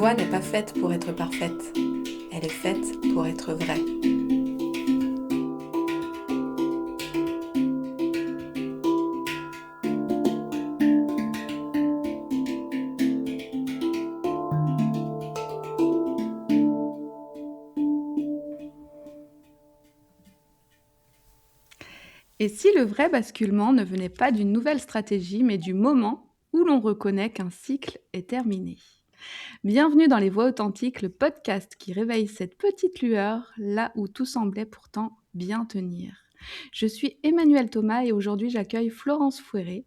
voix n'est pas faite pour être parfaite, elle est faite pour être vraie. Et si le vrai basculement ne venait pas d'une nouvelle stratégie, mais du moment où l'on reconnaît qu'un cycle est terminé? Bienvenue dans Les Voix Authentiques, le podcast qui réveille cette petite lueur là où tout semblait pourtant bien tenir. Je suis Emmanuelle Thomas et aujourd'hui j'accueille Florence Fouéré.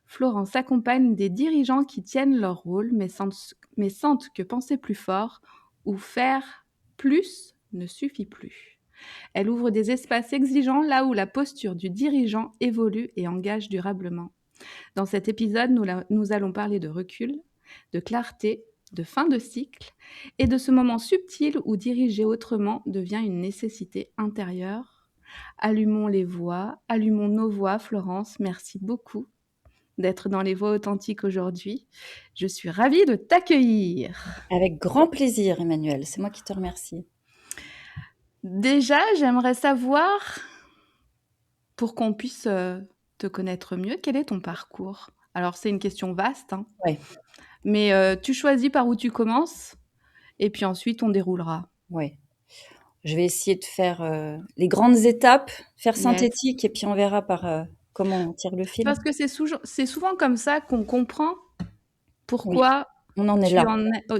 Florence accompagne des dirigeants qui tiennent leur rôle mais sentent que penser plus fort ou faire plus ne suffit plus. Elle ouvre des espaces exigeants là où la posture du dirigeant évolue et engage durablement. Dans cet épisode, nous allons parler de recul, de clarté, de fin de cycle et de ce moment subtil où diriger autrement devient une nécessité intérieure. Allumons les voix, allumons nos voix. Florence, merci beaucoup d'être dans Les Voix Authentiques aujourd'hui. Je suis ravie de t'accueillir. Avec grand plaisir, Emmanuel. C'est moi qui te remercie. Déjà, j'aimerais savoir, pour qu'on puisse te connaître mieux, quel est ton parcours? Alors, c'est une question vaste, hein, Ouais, mais tu choisis par où tu commences et puis ensuite on déroulera. ouais. Je vais essayer de faire les grandes étapes, faire Yes. synthétique, et puis on verra comment on tire le fil. Parce que c'est souvent comme ça qu'on comprend Oui, pourquoi on en est là.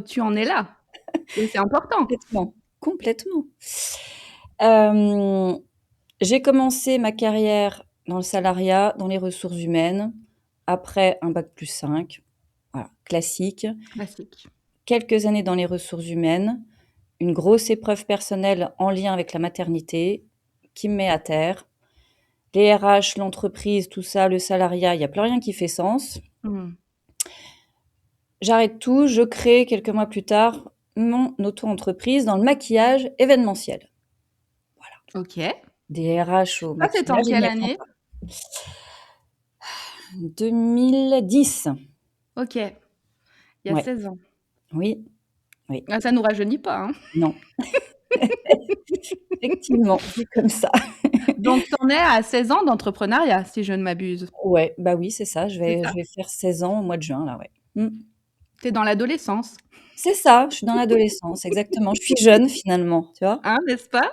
tu en es là. Et c'est important. Complètement, complètement. Euh, j'ai commencé ma carrière dans le salariat, dans les ressources humaines, après un bac+5, voilà, classique. Classique. Quelques années dans les ressources humaines, une grosse épreuve personnelle en lien avec la maternité qui me met à terre. Les RH, l'entreprise, tout ça, le salariat, il n'y a plus rien qui fait sens. Mmh. J'arrête tout, je crée quelques mois plus tard mon auto-entreprise dans le maquillage événementiel. OK. Ça, Des RH au c'était en maquillage, ils quelle ne mettront année? pas. 2010. OK. Il y a Ouais, 16 ans. oui, oui, Ah, ça nous rajeunit pas, hein. non. Effectivement, c'est comme ça. Donc tu en es à 16 ans d'entrepreneuriat, si je ne m'abuse. Ouais, bah oui, c'est ça. Je C'est vais, ça? je vais faire 16 ans au mois de juin, là, ouais. Tu es dans l'adolescence. C'est ça, je suis dans l'adolescence, exactement. Je suis jeune finalement, tu vois. Hein, n'est-ce pas?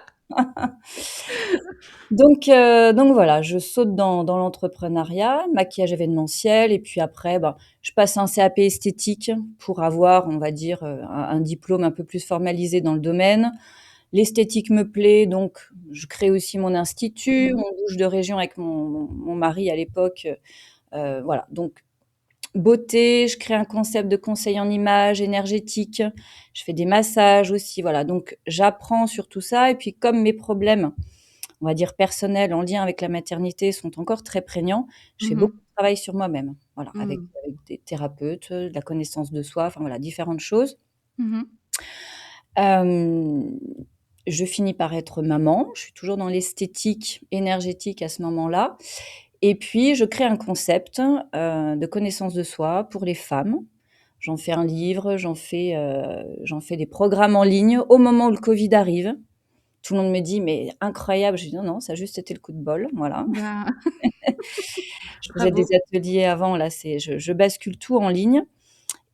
Donc voilà, je saute dans l'entrepreneuriat, maquillage événementiel, et puis après, je passe un CAP esthétique pour avoir, on va dire, un diplôme un peu plus formalisé dans le domaine. L'esthétique me plaît, donc je crée aussi mon institut. Mmh. On bouge de région avec mon mari à l'époque. Voilà, donc beauté, je crée un concept de conseil en images énergétique. Je fais des massages aussi, voilà. Donc j'apprends sur tout ça, et puis comme mes problèmes, on va dire personnels, en lien avec la maternité, sont encore très prégnants, je fais Mmh beaucoup mh. de travail sur moi-même, voilà, avec Mmh. des thérapeutes, de la connaissance de soi, enfin voilà, différentes choses. Mmh. Hem, je finis par être maman, je suis toujours dans l'esthétique énergétique à ce moment-là, et puis je crée un concept, de connaissance de soi pour les femmes. J'en fais un livre, j'en fais des programmes en ligne au moment où le covid arrive. Tout le monde me dit: «Mais incroyable!» Je dis: «Non, non, ça a juste été le coup de bol», voilà. Ben, Je faisais des bravo. ateliers avant, là, je bascule tout en ligne,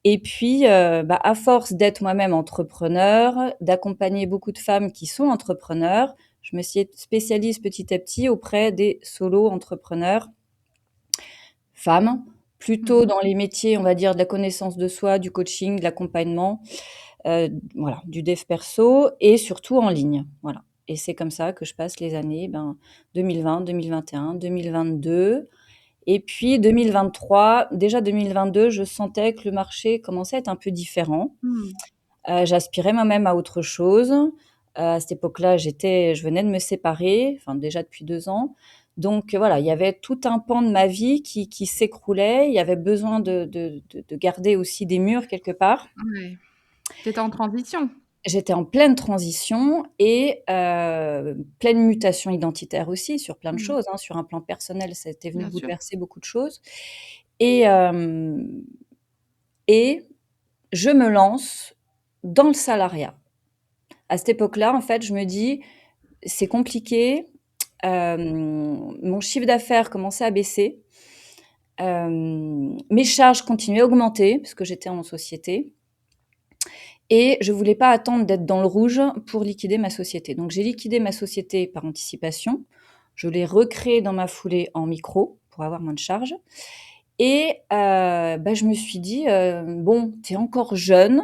et puis, à force d'être moi-même entrepreneur, d'accompagner beaucoup de femmes qui sont entrepreneurs, je me spécialise petit à petit auprès des solo entrepreneurs femmes, Mmh plutôt mh. dans les métiers, on va dire, de la connaissance de soi, du coaching, de l'accompagnement, voilà, du dev perso, et surtout en ligne, voilà, et c'est comme ça que je passe les années, 2020, 2021, 2022, et puis 2023. Déjà 2022, je sentais que le marché commençait à être un peu différent. Mmh. J'aspirais moi-même à autre chose. À cette époque-là, je venais de me séparer, enfin déjà depuis 2 ans. Donc voilà, il y avait tout un pan de ma vie qui s'écroulait. Il y avait besoin de garder aussi des murs quelque part. Ouais. Tu étais en transition? J'étais en pleine transition et pleine mutation identitaire aussi sur plein de Mmh. choses, hein. Sur un plan personnel, ça était venu Bien sûr. bouleverser beaucoup de choses, et hem et je me lance dans le salariat. À cette époque-là, en fait, je me dis: «C'est compliqué». Mon chiffre d'affaires commençait à baisser. Mes charges continuaient à augmenter parce que j'étais en société et je voulais pas attendre d'être dans le rouge pour liquider ma société. Donc j'ai liquidé ma société par anticipation. Je l'ai recréée dans ma foulée en micro pour avoir moins de charges et je me suis dit: «Bon, tu es encore jeune».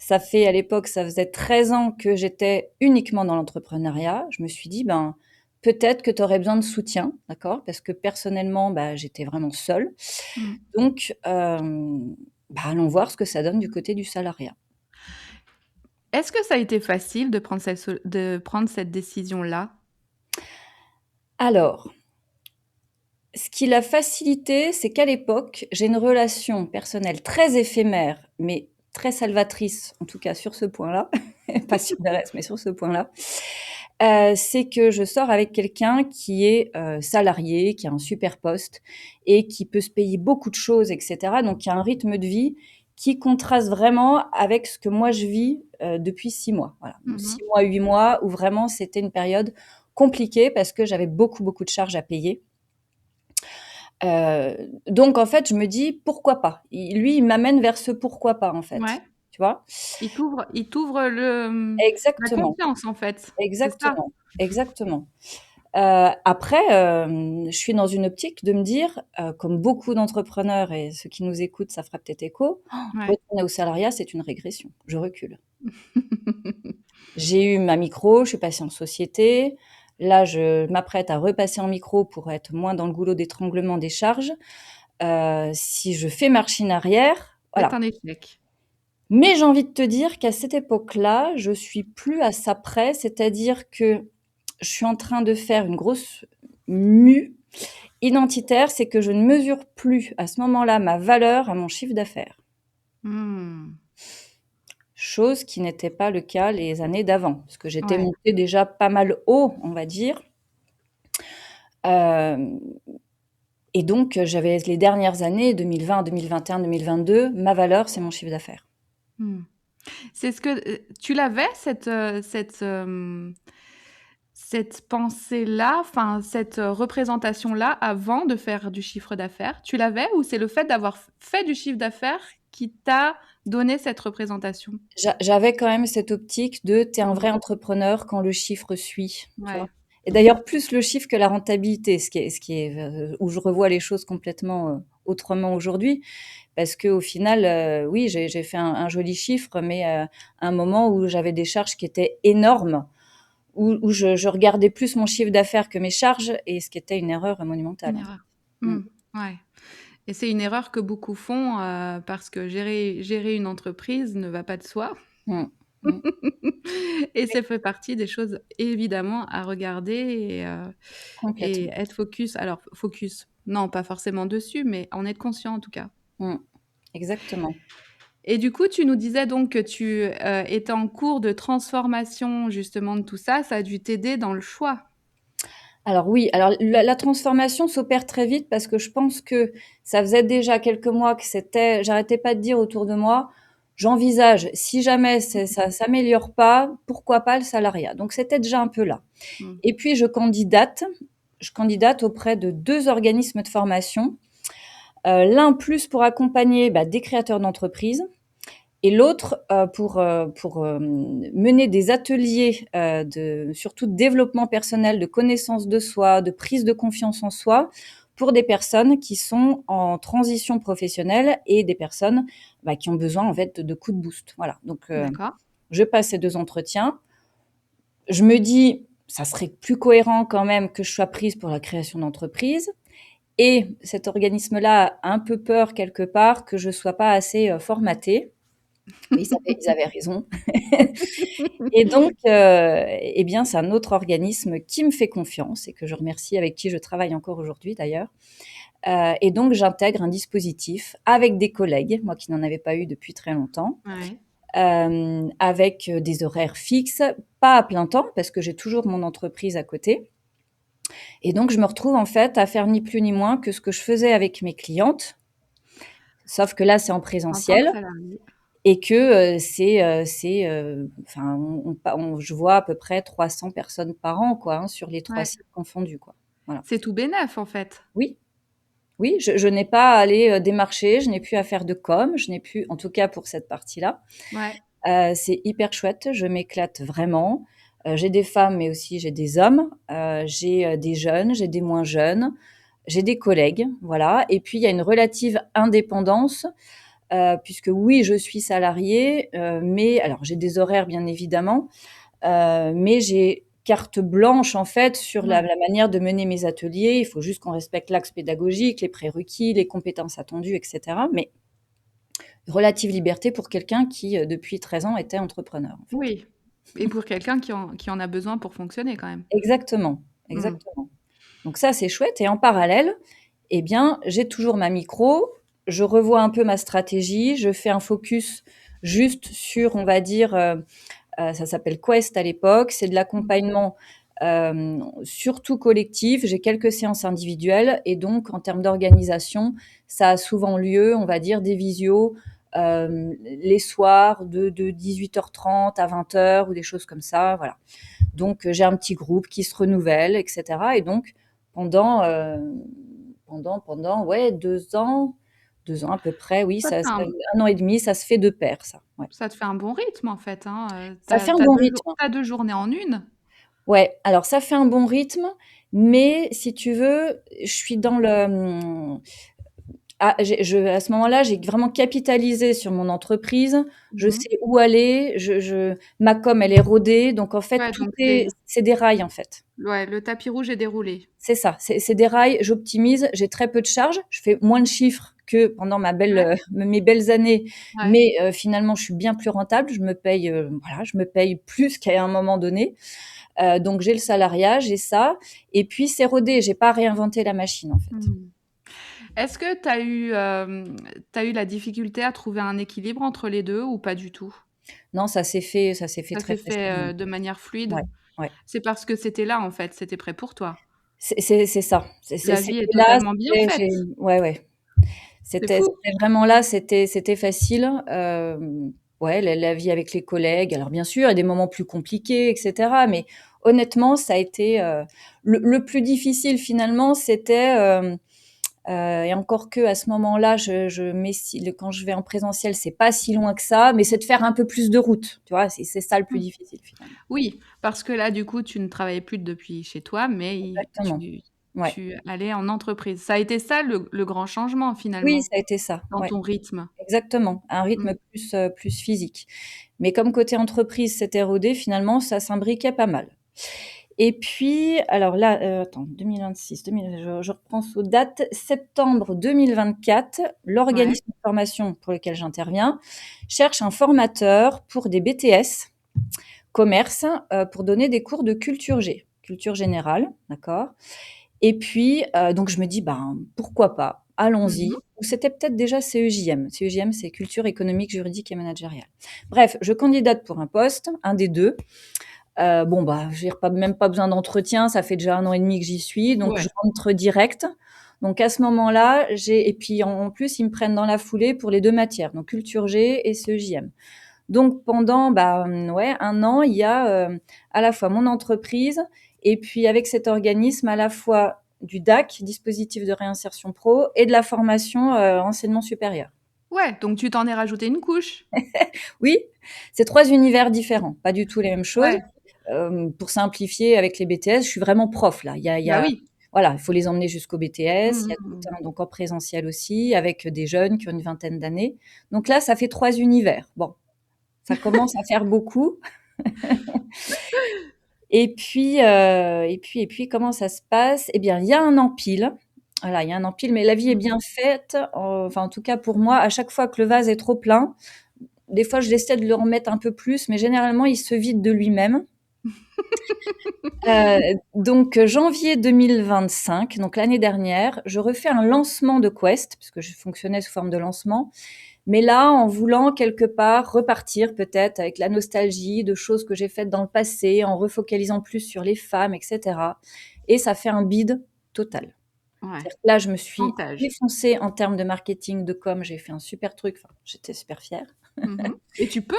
Ça fait à l'époque, ça faisait 13 ans que j'étais uniquement dans l'entrepreneuriat. Je me suis dit: «Ben, peut-être que tu aurais besoin de soutien», d'accord? Parce que personnellement, j'étais vraiment seule. Mmh. Donc allons voir ce que ça donne du côté du salariat. Est-ce que ça a été facile de prendre cette décision-là? Alors, ce qui l'a facilité, c'est qu'à l'époque, j'ai une relation personnelle très éphémère, mais très salvatrice, en tout cas sur ce point-là, pas sur le reste, mais sur ce point-là. C'est que je sors avec quelqu'un qui est, salarié, qui a un super poste et qui peut se payer beaucoup de choses et cetera. Donc il y a un rythme de vie qui contraste vraiment avec ce que moi je vis, depuis 6 mois. Voilà, Mmh mh. 6 mois, 8 mois où vraiment c'était une période compliquée parce que j'avais beaucoup, beaucoup de charges à payer. Donc en fait, je me dis: «Pourquoi pas?» Il m'amène vers ce «pourquoi pas» en fait, Ouais. tu vois? Il t'ouvre la Exactement, confiance, en fait, c'est ça? exactement, exactement. Après, je suis dans une optique de me dire, comme beaucoup d'entrepreneurs et ceux qui nous écoutent, ça fera peut-être écho: Ouais. «Retourner au salariat, c'est une régression». Je recule. J'ai eu ma micro, je suis passée en société. Là, je m'apprête à repasser en micro pour être moins dans le goulot d'étranglement des charges. Si je fais machine arrière, C'est voilà. un échec. Mais j'ai envie de te dire qu'à cette époque-là, je suis plus à ça près, c'est-à-dire que je suis en train de faire une grosse mue identitaire, c'est que je ne mesure plus à ce moment-là ma valeur à mon chiffre d'affaires. Mmh. Chose qui n'était pas le cas les années d'avant, parce que j'étais Ouais. montée déjà pas mal haut, on va dire. Hem Et donc, j'avais les dernières années, 2020, 2021, 2022, ma valeur, c'est mon chiffre d'affaires. Mmh. C'est ce que, tu l'avais cette pensée-là, enfin cette, représentation-là avant de faire du chiffre d'affaires? Tu l'avais ou c'est le fait d'avoir fait du chiffre d'affaires qui t'a donné cette représentation? J'avais quand même cette optique de: «Tu es un Mmh. vrai entrepreneur quand le chiffre suit», tu vois? Ouais. Et d'ailleurs plus le chiffre que la rentabilité, ce qui est, où je revois les choses complètement, autrement aujourd'hui. Parce qu'au final, oui, j'ai fait un joli chiffre, mais, à un moment où j'avais des charges qui étaient énormes, où je regardais plus mon chiffre d'affaires que mes charges et ce qui était une erreur monumentale, Une en fait. erreur. Mmh. Mmh. Ouais. Et c'est une erreur que beaucoup font, parce que gérer une entreprise ne va pas de soi. Mmh. Mmh. Et ça fait partie des choses évidemment à regarder et Complètement. être focus. Alors focus, non, pas forcément dessus, mais en être conscient en tout cas. Mmh. Exactement. Et du coup, tu nous disais donc que tu, étais en cours de transformation justement de tout ça. Ça a dû t'aider dans le choix? Alors oui, alors la transformation s'opère très vite parce que je pense que ça faisait déjà quelques mois que j'arrêtais pas de dire autour de moi: «J'envisage, si jamais ça s'améliore pas, pourquoi pas le salariat?» Donc c'était déjà un peu là. Mmh. Et puis je candidate auprès de 2 organismes de formation, l'un plus pour accompagner, des créateurs d'entreprises et l'autre, mener des ateliers, surtout de développement personnel, de connaissance de soi, de prise de confiance en soi, pour des personnes qui sont en transition professionnelle et des personnes, qui ont besoin en fait de coups de boost. Voilà, donc D'accord. je passe ces 2 entretiens. Je me dis: «Ça serait plus cohérent quand même que je sois prise pour la création d'entreprise» et cet organisme-là a un peu peur quelque part que je sois pas assez, formatée. Ils avaient raison. Et donc, eh bien, c'est un autre organisme qui me fait confiance et que je remercie, avec qui je travaille encore aujourd'hui d'ailleurs. Et donc j'intègre un dispositif avec des collègues, moi qui n'en avais pas eu depuis très longtemps, Ouais. avec, des horaires fixes, pas à plein temps parce que j'ai toujours mon entreprise à côté. Et donc je me retrouve en fait à faire ni plus ni moins que ce que je faisais avec mes clientes, sauf que là, c'est en En tant que présentiel. salarié. et que enfin, je vois à peu près 300 personnes par an, quoi, hein, sur les 3 Ouais. sites confondus, quoi. Voilà. C'est tout bénef, en fait. Oui, oui, je n'ai pas à aller démarcher, je n'ai plus à faire de com, je n'ai plus, en tout cas pour cette partie-là. Ouais. C'est hyper chouette, je m'éclate vraiment. J'ai des femmes, mais aussi j'ai des hommes, j'ai des jeunes, j'ai des moins jeunes, j'ai des collègues, voilà. Et puis il y a une relative indépendance, puisque oui, je suis salariée, mais alors j'ai des horaires bien évidemment, mais j'ai carte blanche en fait sur la, Ouais. la manière de mener mes ateliers. Il faut juste qu'on respecte l'axe pédagogique, les prérequis, les compétences attendues, etc. Mais relative liberté pour quelqu'un qui, depuis 13 ans, était entrepreneur en fait. Oui. Et pour quelqu'un qui en a besoin pour fonctionner quand même. Exactement, Mmh. exactement. Donc ça, c'est chouette et en parallèle, eh bien, j'ai toujours ma micro, je revois un peu ma stratégie, je fais un focus juste sur, on va dire, ça s'appelle Quest à l'époque, c'est de Mmh. l'accompagnement, surtout collectif. J'ai quelques séances individuelles et donc en termes d'organisation, ça a souvent lieu, on va dire, des visios, les soirs de 18h30 à 20h ou des choses comme ça, voilà. Donc, j'ai un petit groupe qui se renouvelle, et cetera. Et donc, pendant, ouais, 2 ans à peu près, oui, Ça te ça, fait un 1 an et demi, ça se fait de pair, ça. Ouais. Ça te fait un bon rythme, en fait, hein, tu Ça as fait un tu bon rythme. as 2 journées en une. Ouais, alors ça fait un bon rythme, mais si tu veux, je suis dans le, à ce moment-là, j'ai vraiment capitalisé sur mon entreprise. Je Mmh. sais où aller. Ma com, elle est rodée. Donc, en fait, Ouais, donc c'est des rails, en fait. le tapis rouge est déroulé. C'est ça. C'est des rails. J'optimise. J'ai très peu de charges. Je fais moins de chiffres que pendant Ouais, mes belles années. ouais. Mais, finalement, je suis bien plus rentable. Voilà, je me paye plus qu'à un moment donné. Donc, j'ai le salariat, j'ai ça. Et puis, c'est rodé. J'ai pas réinventé la machine, en fait. Mmh. Est-ce que tu as eu la difficulté à trouver un équilibre entre les 2 ou pas du tout? Non, ça s'est fait Ça très s'est fait, facilement. de manière fluide? Ouais, ouais. C'est parce que c'était là, en fait, c'était prêt pour toi? C'est ça. La vie C'était est là, totalement bien j'ai faite. ouais, ouais. C'est fou. C'était vraiment là, c'était facile. Ouais, la vie avec les collègues, alors bien sûr, il y a des moments plus compliqués et cetera, mais honnêtement, ça a été, le plus difficile finalement, c'était, et encore qu'à ce moment-là, je m'esti quand je vais en présentiel, c'est pas si loin que ça, mais c'est de faire un peu plus de route, tu vois? C'est ça le plus Mmh. difficile finalement. Oui, parce que là, du coup, tu ne travaillais plus depuis chez toi, mais Exactement. tu Ouais. tu allais en entreprise. Ça a été ça le grand changement Oui, finalement, ça a été ça, dans ouais. ton rythme? Exactement, un Mmh. rythme plus physique. Mais comme côté entreprise s'était rodé, finalement, ça s'imbriquait pas mal. Et puis, alors là, attends, 2026, je reprends aux dates. Septembre 2024, Ouais, l'organisme de formation pour lequel j'interviens cherche un formateur pour des BTS commerce, pour donner des cours de culture G, culture générale, d'accord? Et puis, donc je me dis: «Ben, pourquoi pas? mmh. Allons-y». Ou c'était peut-être déjà CEJM. CEJM, c'est culture économique, juridique et managériale. Bref, je candidate pour un poste, un des 2. Bon, bah, j'ai pas même pas besoin d'entretien, ça fait déjà 1 an et demi que j'y suis, donc je Ouais. rentre direct. Donc à ce moment-là, j'ai et puis en plus, ils me prennent dans la foulée pour les 2 matières, donc culture G et CEJM. Donc pendant, bah, ouais, 1 an, il y a, à la fois mon entreprise et puis avec cet organisme, à la fois du DAC, dispositif de réinsertion pro et de la formation, enseignement supérieur. Ouais, donc tu t'en es rajouté une couche? Oui, c'est 3 univers différents, pas du tout les mêmes choses. Ouais, Pour simplifier avec les BTS, je suis vraiment prof là. Il y bah a oui. Voilà, il faut les emmener jusqu'au BTS, Mmh il y a mh, tout mmh. un donc en présentiel aussi avec des jeunes qui ont une vingtaine d'années. Donc là, ça fait 3 univers. Bon, ça commence à faire beaucoup. Et puis, comment ça se passe? Eh bien, il y a un empile. Voilà, il y a un empile, mais la vie est Mmh. bien faite, enfin, en tout cas pour moi, à chaque fois que le vase est trop plein, des fois, j'essaie de le remettre un peu plus, mais généralement, il se vide de lui-même. Donc, janvier 2025, donc l'année dernière, je refais un lancement de Quest, puisque je fonctionnais sous forme de lancement, mais là, en voulant quelque part repartir peut-être avec la nostalgie de choses que j'ai faites dans le passé, en refocalisant plus sur les femmes, et cetera. Et ça fait un bide total. Ouais, C'est-à-dire que là, je me suis chantage. défoncée en termes de marketing, de com, j'ai fait un super truc, enfin, j'étais super fière. Mmh. Et tu peux?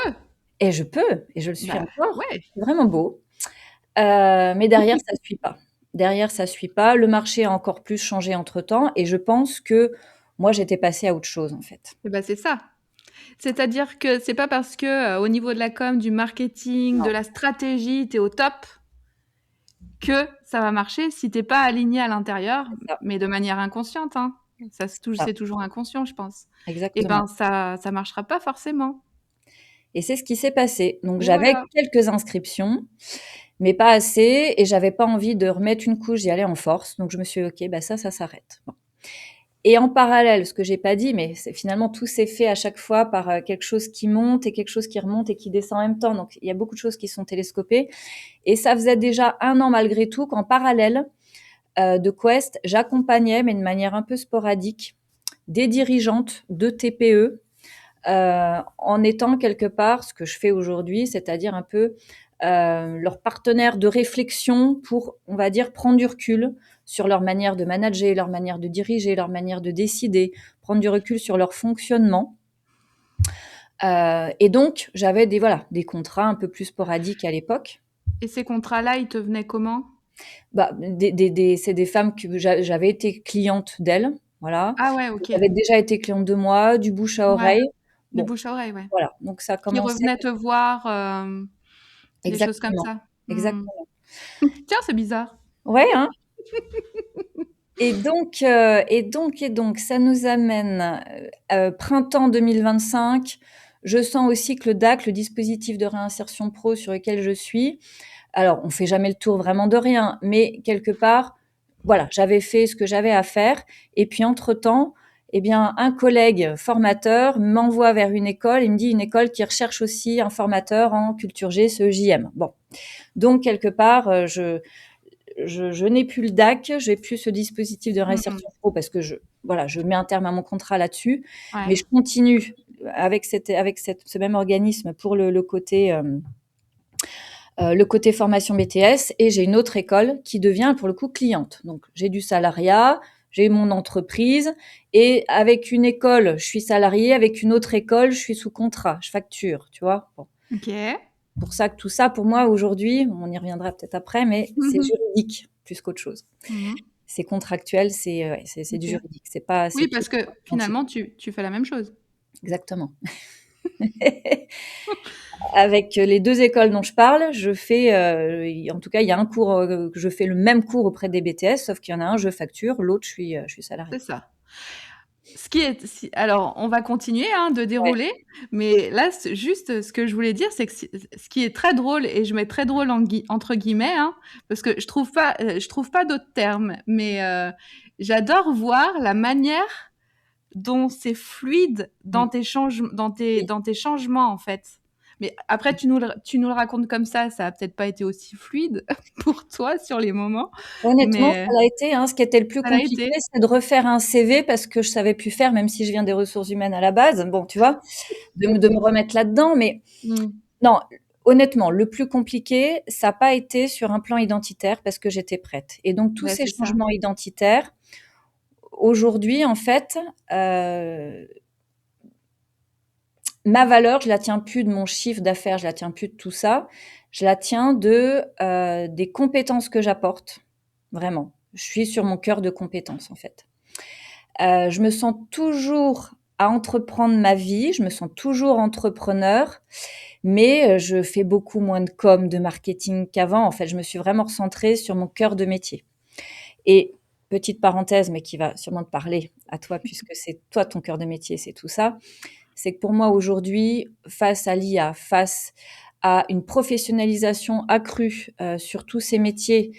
Et je peux, et je le suis Bah, encore. ouais. C'est vraiment beau. Mais derrière, ça suit pas. Derrière, ça suit pas. Le marché a encore plus changé entre-temps et je pense que moi, j'étais passée à autre chose, en fait. Et bah, c'est ça. C'est-à-dire que c'est pas parce que, au niveau de la com, du marketing, de Non, la stratégie, tu es au top que ça va marcher si tu es pas aligné à l'intérieur, c'est ça, mais de manière inconsciente, hein. Ça se c'est tou ça, C'est toujours inconscient, je pense. Et exactement. ben, ça marchera pas forcément. Et c'est ce qui s'est passé. Donc j'avais Voilà. quelques inscriptions, mais pas assez et j'avais pas envie de remettre une couche, d'y aller en force. Donc je me suis dit: «OK, bah ça s'arrête». Bon. Et en parallèle, ce que j'ai pas dit, mais c'est finalement tout s'est fait à chaque fois par, quelque chose qui monte et quelque chose qui remonte et qui descend en même temps. Donc il y a beaucoup de choses qui sont télescopées et ça faisait déjà 1 an malgré tout qu'en parallèle, de Quest, j'accompagnais, mais de manière un peu sporadique, des dirigeantes de TPE, en étant quelque part ce que je fais aujourd'hui, c'est-à-dire un peu, leur partenaire de réflexion pour, on va dire, prendre du recul sur leur manière de manager, leur manière de diriger, leur manière de décider, prendre du recul sur leur fonctionnement. Et donc j'avais des contrats un peu plus sporadiques à l'époque. Et ces contrats-là, ils te venaient comment? Bah, des c'est des femmes que j'avais été cliente d'elles, voilà. Ah ouais, OK. Elles avaient déjà été clientes de moi, du bouche à Ouais, oreille. du Bon, bouche à oreille, ouais. voilà, donc ça a Qui commencé revenaient te voir, des choses comme exactement, ça? Mmh. exactement. Tiens, c'est bizarre. Ouais, hein? Et donc ça nous amène, printemps 2025. Je sens aussi que le DAC, le dispositif de réinsertion pro sur lequel je suis, alors on fait jamais le tour vraiment de rien, mais quelque part, voilà, j'avais fait ce que j'avais à faire et puis entre-temps, eh bien, un collègue formateur m'envoie vers une école. Il me dit: «Une école qui recherche aussi un formateur en culture G, CE, Bon, donc quelque part, je n'ai plus le DAC, j'ai plus ce dispositif de Mmh. réinsertion pro parce que je mets un terme à mon contrat là-dessus, mais Ouais. je continue avec ce même organisme pour le côté formation BTS et j'ai une autre école qui devient pour le coup cliente. Donc j'ai du salariat, j'ai mon entreprise et avec une école, je suis salariée, avec une autre école, je suis sous contrat, je facture, tu vois? Bon, OK. pour ça que tout ça pour moi aujourd'hui, on y reviendra peut-être après, mais c'est Mmh. juridique plus qu'autre chose. Mmh. C'est contractuel, c'est du OK. juridique, c'est Oui, plus parce que financier. finalement, tu fais la même chose. Exactement. Avec les 2 écoles dont je parle, je fais, en tout cas, il y a un cours, que je fais le même cours auprès des BTS, sauf qu'il y en a un, je facture, l'autre, je suis C'est salariée. ça. Ce qui est si alors on va continuer, hein, de Ouais. dérouler, mais là, c'est juste, ce que je voulais dire, c'est que ce qui est très drôle et je mets très drôle entre guillemets, hein, parce que je trouve pas d'autres termes, mais j'adore voir la manière dont c'est fluide Mmh. Oui. dans tes changements, en fait. Mais après tu nous le racontes comme ça a peut-être pas été aussi fluide pour toi sur les moments, Honnêtement, mais ça l'a été, hein. Ce qui était le plus ça l'a compliqué, été. c'est de refaire un CV parce que je savais plus faire, même si je viens des ressources humaines à la base. Bon, tu vois? De me remettre là-dedans, mais Mmh. non, honnêtement, le plus compliqué, ça a pas été sur un plan identitaire parce que j'étais prête et donc tous Bah, ces c'est ça. changements identitaires, aujourd'hui, en fait, heu, ma valeur, je la tiens plus de mon chiffre d'affaires, je la tiens plus de tout ça. Je la tiens des compétences que j'apporte, vraiment. Je suis sur mon cœur de compétences, en fait. Je me sens toujours à entreprendre ma vie, je me sens toujours entrepreneur, mais je fais beaucoup moins de com, de marketing qu'avant. En fait, je me suis vraiment recentrée sur mon cœur de métier et petite parenthèse, mais qui va sûrement te parler à toi puisque c'est toi ton cœur de métier, c'est tout ça. C'est que pour moi aujourd'hui, face à l'IA, face à une professionnalisation accrue, sur tous ces métiers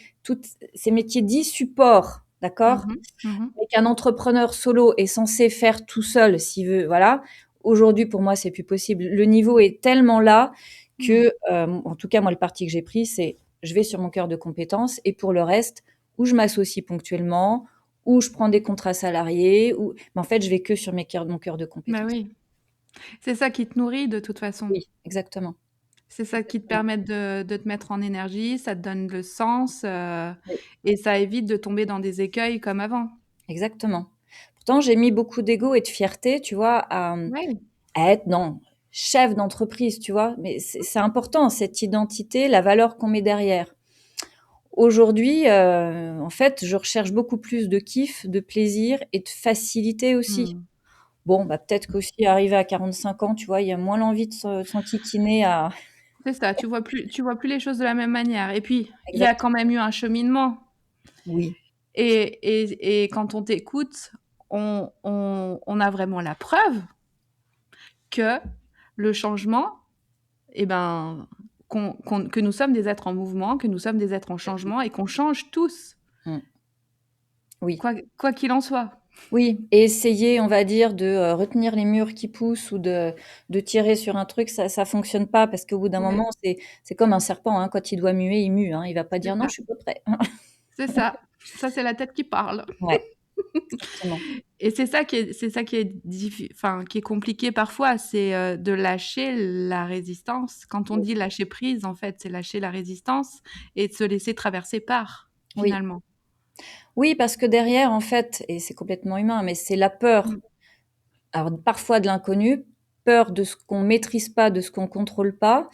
dits support, d'accord? Mmh mh. Mmh. Mais qu'un entrepreneur solo est censé faire tout seul s'il veut, voilà. Aujourd'hui, pour moi, c'est plus possible. Le niveau est tellement là Ouais. que, en tout cas, moi, le parti que j'ai pris, c'est je vais sur mon cœur de compétences et pour le reste, ou je m'associe ponctuellement, ou je prends des contrats salariés, ou mais en fait, je vais que sur mon cœur de Bah, compétences. oui. C'est ça qui te nourrit de toute façon. Oui, exactement, C'est ça qui te exactement. permet de te mettre en énergie, ça te donne le sens, Oui, et ça évite de tomber dans des écueils comme avant. exactement. Pourtant, j'ai mis beaucoup d'ego et de fierté, tu vois, Ouais. à être non. chef d'entreprise, tu vois. Mais c'est important, cette identité, la valeur qu'on met derrière. Aujourd'hui, en fait, je recherche beaucoup plus de kiff, de plaisir et de facilité aussi. Mmh. Bon, bah, peut-être qu'aussi arrivé à 45 ans, tu vois, il y a moins l'envie de s'enquiquiner à C'est ça, tu vois plus les choses de la même manière et puis il y a quand exactement, même eu un cheminement oui, et quand on t'écoute, on a vraiment la preuve que le changement, eh ben, que nous sommes des êtres en mouvement, que nous sommes des êtres en changement et qu'on change tous, mmh, oui. quoi qu'il en soit. Oui et essayer, on va dire, de, retenir les murs qui poussent ou de tirer sur un truc, ça fonctionne pas parce qu'au bout d'un Ouais, moment, c'est comme un serpent, hein, quand il doit muer, il mue, hein, il va pas c'est dire: «Non, ça, je suis pas prêt». c'est ça. Ça, c'est la tête qui parle. Ouais, exactement. Et c'est ça qui est compliqué parfois, c'est, de lâcher la résistance. Quand on Oui, dit lâcher prise, en fait, c'est lâcher la résistance et de se laisser traverser par, oui. finalement. Oui, parce que derrière, en fait et c'est complètement humain, mais c'est la peur. Mmh. Alors parfois de l'inconnu, peur de ce qu'on maîtrise pas, de ce qu'on contrôle pas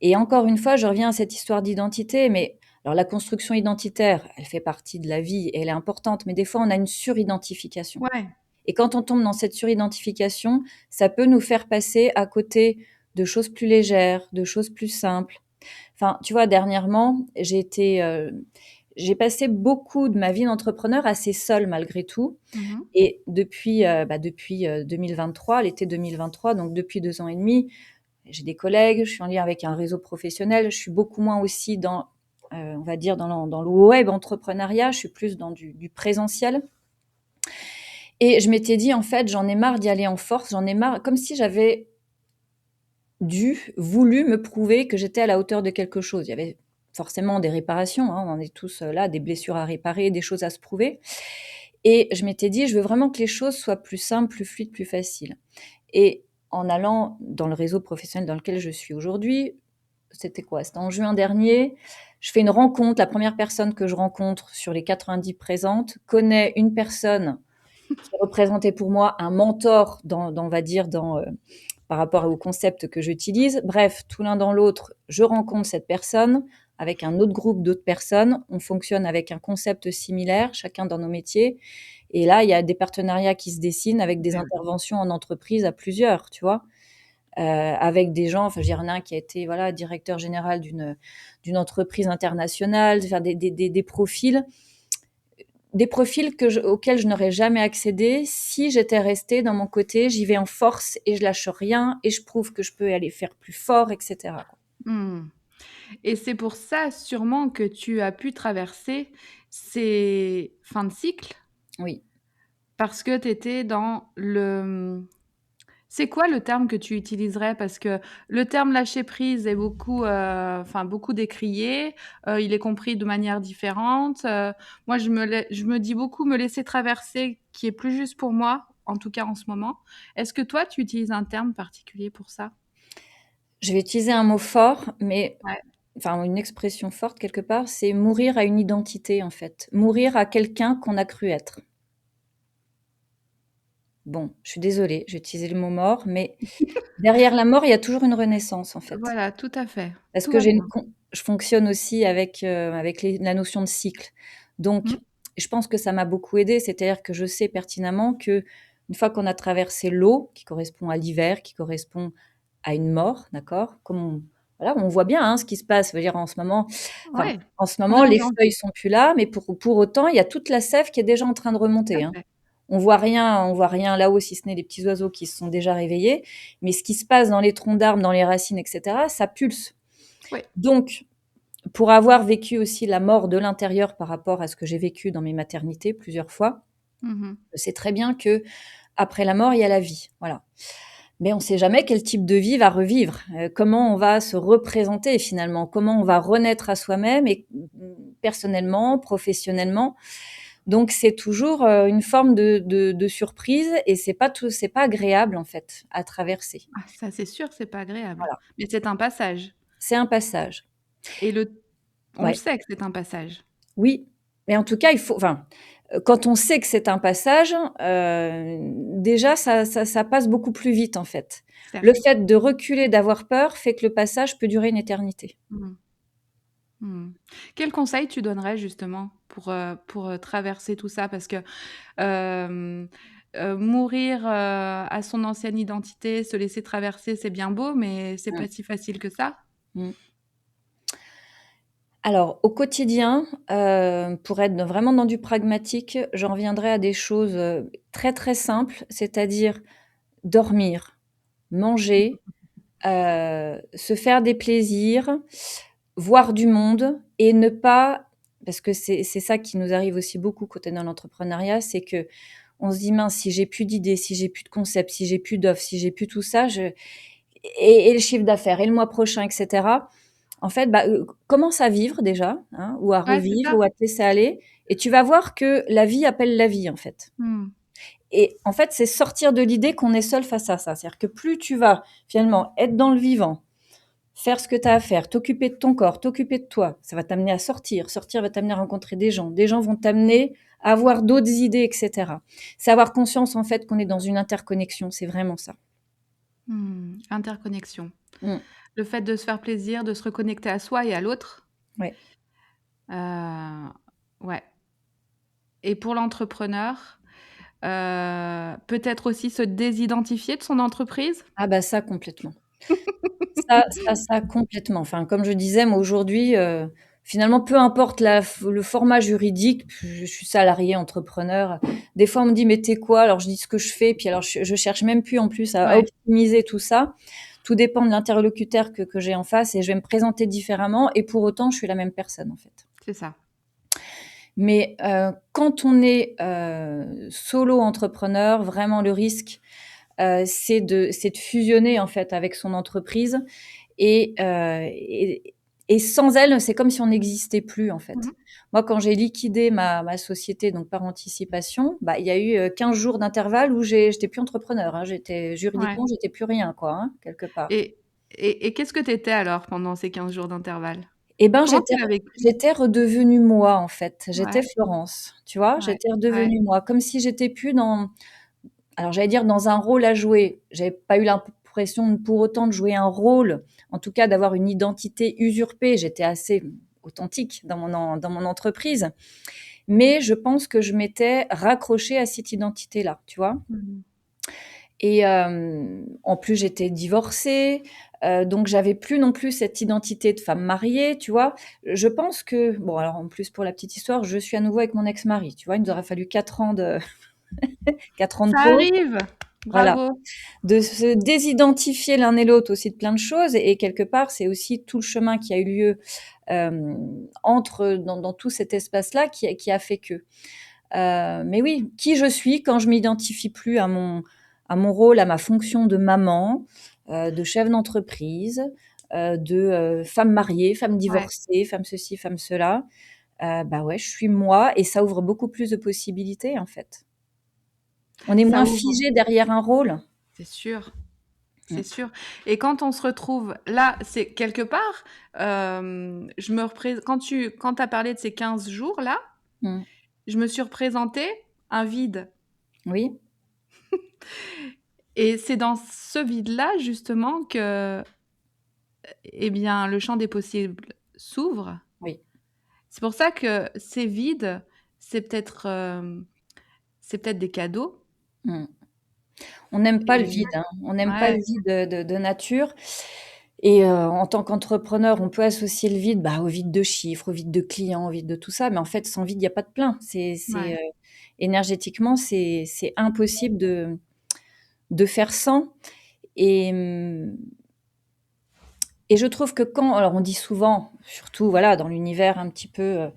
et encore une fois, je reviens à cette histoire d'identité, mais alors la construction identitaire, elle fait partie de la vie et elle est importante, mais des fois on a une suridentification Ouais, et quand on tombe dans cette suridentification, ça peut nous faire passer à côté de choses plus légères, de choses plus simples. Enfin, tu vois, dernièrement, j'ai passé beaucoup de ma vie d'entrepreneur assez seule malgré tout mmh mh. et depuis 2023, l'été 2023, donc depuis 2 ans et demi, j'ai des collègues, je suis en lien avec un réseau professionnel, je suis beaucoup moins aussi dans, on va dire dans le web entrepreneuriat, je suis plus dans du présentiel et je m'étais dit: «En fait, j'en ai marre d'y aller en force, j'en ai marre», comme si j'avais voulu me prouver que j'étais à la hauteur de quelque chose. Il y avait forcément des réparations, hein, on en est tous, là, des blessures à réparer, des choses à se prouver et je m'étais dit: «Je veux vraiment que les choses soient plus simples, plus fluides, plus faciles» et en allant dans le réseau professionnel dans lequel je suis aujourd'hui, c'était quoi? C'était en juin dernier, je fais une rencontre. La première personne que je rencontre sur les 90 présentes connaît une personne qui représentait pour moi un mentor on va dire, par rapport au concept que j'utilise. Bref, tout l'un dans l'autre, je rencontre cette personne avec un autre groupe d'autres personnes. On fonctionne avec un concept similaire, chacun dans nos métiers. Et là, il y a des partenariats qui se dessinent avec des Super. interventions en entreprise à plusieurs, tu vois, avec des gens. Enfin, je veux dire, il y en a un qui a été voilà directeur général d'une entreprise internationale, faire des profils auxquels je n'aurais jamais accédé si j'étais restée dans mon côté, j'y vais en force et je lâche rien et je prouve que je peux aller faire plus fort, et cetera, quoi. Mmh. Et c'est pour ça sûrement que tu as pu traverser ces fins de cycle Oui. parce que tu étais dans c'est quoi le terme que tu utiliserais? Parce que le terme lâcher prise est beaucoup, beaucoup décrié, il est compris de manière différente, moi je me dis beaucoup me laisser traverser qui est plus juste pour moi, en tout cas en ce moment. Est-ce que toi tu utilises un terme particulier pour ça? Je vais utiliser un mot fort, mais Ouais. enfin une expression forte quelque part, c'est mourir à une identité, en fait. Mourir à quelqu'un qu'on a cru être. Bon, je suis désolée, j'ai utilisé le mot mort, mais derrière la mort, il y a toujours une renaissance, en fait. Voilà, tout à fait. Parce Tout que va bien. je fonctionne aussi avec la notion de cycle. Mmh. Donc, je pense que ça m'a beaucoup aidée, c'est-à-dire que je sais pertinemment que une fois qu'on a traversé l'eau, qui correspond à l'hiver, qui correspond à une mort, d'accord? Comme voilà, on voit bien, hein, ce qui se passe. Je veux dire Ouais, en ce on est moment, en les janvier. feuilles sont plus là, mais pour autant, il y a toute la sève qui est déjà en train de Tout à remonter, hein. fait. On voit rien là-haut si ce n'est les petits oiseaux qui se sont déjà réveillés, mais ce qui se passe dans les troncs d'arbres, dans les racines et cetera, ça pulse. Oui. Donc, pour avoir vécu aussi la mort de l'intérieur par rapport à ce que j'ai vécu dans mes maternités plusieurs fois, Mmh mh. je sais très bien qu'après la mort, il y a la vie, voilà. Mais on ne sait jamais quel type de vie va revivre, comment on va se représenter finalement, comment on va renaître à soi-même et personnellement, professionnellement. Donc c'est toujours, une forme de surprise et c'est pas agréable en fait à traverser. Ah ça, c'est sûr que c'est pas agréable, Voilà, mais c'est un passage c'est un passage. et on le Ouais. sait que c'est un passage. Oui, mais en tout cas, il faut enfin, quand on sait que c'est un passage, déjà ça passe beaucoup plus vite, en fait. Le certes. fait de reculer, d'avoir peur, fait que le passage peut durer une éternité. Mmh. Mmh. Quel conseil tu donnerais justement pour, traverser tout ça? Parce que, hem, mourir, à son ancienne identité, se laisser traverser, c'est bien beau, mais c'est Mmh. pas si facile que ça. Mmh. Alors, au quotidien, pour être vraiment dans du pragmatique, j'en reviendrai à des choses, très, très simples, c'est-à-dire dormir, manger, se faire des plaisirs, voir du monde et ne pas parce que c'est ça qui nous arrive aussi beaucoup quand on est dans l'entrepreneuriat, c'est qu'on se dit: «Mince, si j'ai plus d'idées, si j'ai plus de concepts, si j'ai plus d'offres, si j'ai plus tout ça, je et le chiffre d'affaires et le mois prochain et cetera». En fait, bah, commence à vivre déjà, hein, ou à Ouais, c'est revivre ça. ou à te laisser aller et tu vas voir que la vie appelle la vie, en fait. Mmh. Et en fait, c'est sortir de l'idée qu'on est seul face à ça. C'est-à-dire que plus tu vas finalement être dans le vivant, faire ce que tu as à faire, t'occuper de ton corps, t'occuper de toi, ça va t'amener à sortir. Sortir va t'amener à rencontrer des gens. Des gens vont t'amener à avoir d'autres idées et cetera. C'est avoir conscience, en fait, qu'on est dans une interconnexion, c'est vraiment ça. Mmh. Interconnexion. Mmh. Le fait de se faire plaisir, de se reconnecter à soi et à l'autre. Ouais. Ouais, et pour l'entrepreneur, peut-être aussi se désidentifier de son entreprise? Ah bah, ça complètement. Ça complètement. Enfin, comme je disais, moi aujourd'hui, finalement, peu importe le format juridique, je suis salariée, entrepreneur. Des fois, on me dit: «Mais tu quoi?» Alors je dis ce que je fais, puis alors je cherche même plus en plus à Ouais, optimiser tout ça. Tout dépend de l'interlocuteur que j'ai en face et je vais me présenter différemment et pour autant, je suis la même personne, en fait. c'est ça. Mais, quand on est, solo entrepreneur, vraiment le risque, c'est de fusionner, en fait, avec son entreprise et sans elle, c'est comme si on n'existait plus, en Mmh fait. mh. Moi, quand j'ai liquidé ma société, donc par anticipation, bah, il y a eu, 15 jours d'intervalle où j'étais plus entrepreneur, hein. Ouais, Juridiquement, j'étais plus rien, quoi, hein, quelque part. et qu'est-ce que tu étais alors pendant ces 15 jours d'intervalle? Et ben, Comment tu l'as vécu? j'étais redevenue moi, en fait. J'étais Ouais, Florence, tu vois? ouais, J'étais ouais, redevenue moi, comme si j'étais plus dans alors j'allais dire dans un rôle à jouer. J'avais pas eu l'impression pour autant de jouer un rôle, en tout cas d'avoir une identité usurpée. J'étais assez authentique dans mon entreprise, mais je pense que je m'étais raccrochée à cette identité-là, tu vois? mmh mh. Et en plus j'étais divorcée, donc j'avais plus non plus cette identité de femme mariée, tu vois? Je pense que bon alors en plus pour la petite histoire, je suis à nouveau avec mon ex-mari, tu vois? Il nous aura fallu 4 ans de 4 ans de Ça pause, arrive! voilà. Bravo! De se désidentifier l'un et l'autre aussi de plein de choses et quelque part, c'est aussi tout le chemin qui a eu lieu, entre dans tout cet espace-là qui a fait que. Mais oui, qui je suis quand je m'identifie plus à mon rôle, à ma fonction de maman, de chef d'entreprise, femme mariée, femme Ouais, divorcée, femme ceci, femme cela. Bah, ouais, je suis moi et ça ouvre beaucoup plus de possibilités, en fait. On est ça moins ouvre, figé derrière un rôle. c'est sûr, c'est Mmh. sûr, et quand on se retrouve là, c'est quelque part, je me représ quand tu as parlé de ces 15 jours-là, Mmh. je me suis représentée un vide, Oui. et c'est dans ce vide-là justement que, eh bien, le champ des possibles s'ouvre. Oui. C'est pour ça que ces vides, c'est peut-être, c'est peut-être des cadeaux, Mmh. On n'aime pas le et vide, hein. On n'aime pas le ouais, vide, de nature et en tant qu'entrepreneur, on peut associer le vide, bah, au vide de chiffres, au vide de clients, au vide de tout ça, mais en fait, sans vide, il y a pas de plein. ouais, Énergétiquement, c'est impossible de faire sans et et je trouve que quand alors on dit souvent, surtout voilà dans l'univers un petit peu,